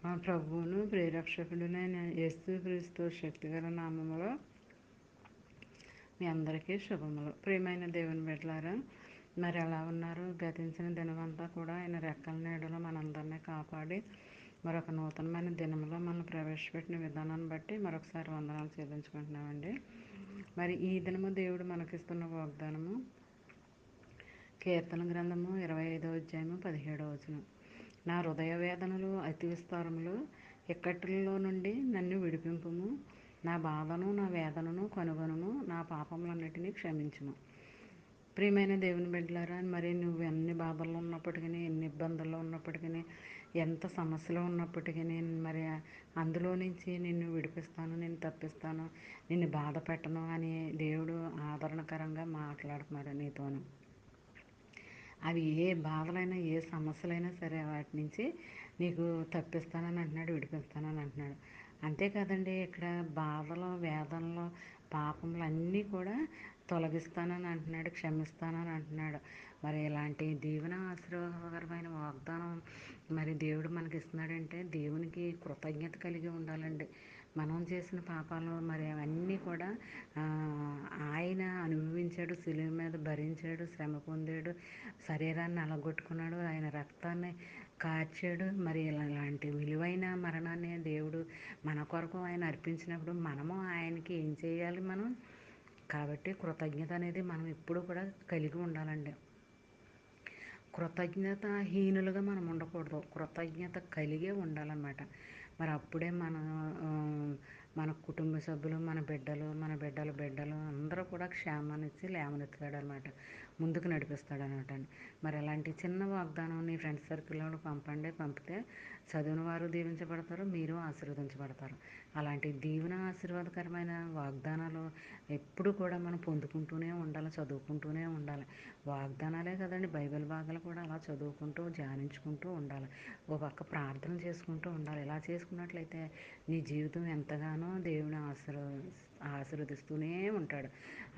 మా ప్రభువును ప్రియరక్షకుడునైన యేసుక్రీస్తు శక్తిగల నామములో మీ అందరికీ శుభములు. ప్రియమైన దేవుని బిడ్డలారా, మరి ఎలా ఉన్నారు? గతించిన దినమంతా కూడా ఆయన రెక్కల నీడలో మనందరినీ కాపాడి మరొక నూతనమైన దినంలో మనం ప్రవేశపెట్టిన విధానాన్ని బట్టి మరొకసారి వందనాలు చెల్లించుకుంటున్నామండి. మరి ఈ దినము దేవుడు మనకిస్తున్న వాగ్దానము కీర్తన గ్రంథము 25వ అధ్యాయము 17వ వచనం. నా హృదయ వేదనలు అతి విస్తారములు, ఇక్కట్లలో నుండి నన్ను విడిపింపుము. నా బాధను నా వేదనను కనుగొనుము, నా పాపములన్నిటినీ క్షమించుము. ప్రియమైన దేవుని బిడ్డలారా, మరి నువ్వు ఎన్ని బాధల్లో ఉన్నప్పటికీ, ఎన్ని ఇబ్బందుల్లో ఉన్నప్పటికీ, ఎంత సమస్యలో ఉన్నప్పటికీ, మరి అందులో నుంచి నిన్ను విడిపిస్తాను, నిన్ను తప్పిస్తాను, నిన్ను బాధ పెట్టను అని దేవుడు ఆదరణకరంగా మాట్లాడుతున్నాడు నీతోను. అవి ఏ బాధలైనా ఏ సమస్యలైనా సరే వాటి నుంచి నీకు తప్పిస్తానని అంటున్నాడు, విడిపిస్తానని అంటున్నాడు. అంతేకాదండి, ఇక్కడ బాధలు వేదనలు పాపములు అన్నీ కూడా తొలగిస్తానని అంటున్నాడు, క్షమిస్తానని అంటున్నాడు. మరి ఇలాంటి దీవెన ఆశీర్వాదకరమైన వాగ్దానం మరి దేవుడు మనకి ఇస్తున్నాడంటే దేవునికి కృతజ్ఞత కలిగి ఉండాలండి. మనం చేసిన పాపాలు మరి అవన్నీ కూడా ఆయన అనుభవించాడు, శిలువ మీద భరించాడు, శ్రమ పొందాడు, శరీరాన్ని అలగొట్టుకున్నాడు, ఆయన రక్తాన్ని కార్చాడు. మరి ఇలాంటి విలువైన మరణాన్ని దేవుడు మన కొరకు ఆయన అర్పించినప్పుడు మనము ఆయనకి ఏం చేయాలి మనం? కాబట్టి కృతజ్ఞత అనేది మనం ఎప్పుడు కూడా కలిగి ఉండాలండి. కృతజ్ఞతాహీనులుగా మనం ఉండకూడదు, కృతజ్ఞత కలిగే ఉండాలన్నమాట. మరి అప్పుడే మన కుటుంబ సభ్యులు, మన బిడ్డల బిడ్డలు అందరూ కూడా క్షేమాన్నిచ్చి లేవనెత్తుతాడనమాట, ముందుకు నడిపిస్తాడనమాట. మరి అలాంటి చిన్న వాగ్దానం నీ ఫ్రెండ్స్ సర్కిల్లో పంపితే చదివిన వారు దీవించబడతారు, మీరు ఆశీర్వదించబడతారు. అలాంటి దీవెన ఆశీర్వాదకరమైన వాగ్దానాలు ఎప్పుడు కూడా మనం పొందుకుంటూనే ఉండాలి, చదువుకుంటూనే ఉండాలి. వాగ్దానాలే కదండి, బైబిల్ భాగాలు కూడా అలా చదువుకుంటూ ధ్యానించుకుంటూ ఉండాలి. ఓ పక్క ప్రార్థన చేసుకుంటూ ఉండాలి. ఇలా చేసుకున్నట్లయితే నీ జీవితం ఎంతగానో దేవుని ఆశీర్వదిస్తూనే ఉంటాడు.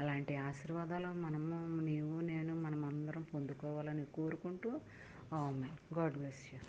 అలాంటి ఆశీర్వాదాలు మనము, నీవు నేను మనమందరం పొందుకోవాలని కోరుకుంటూ, ఆమేన్. God bless you.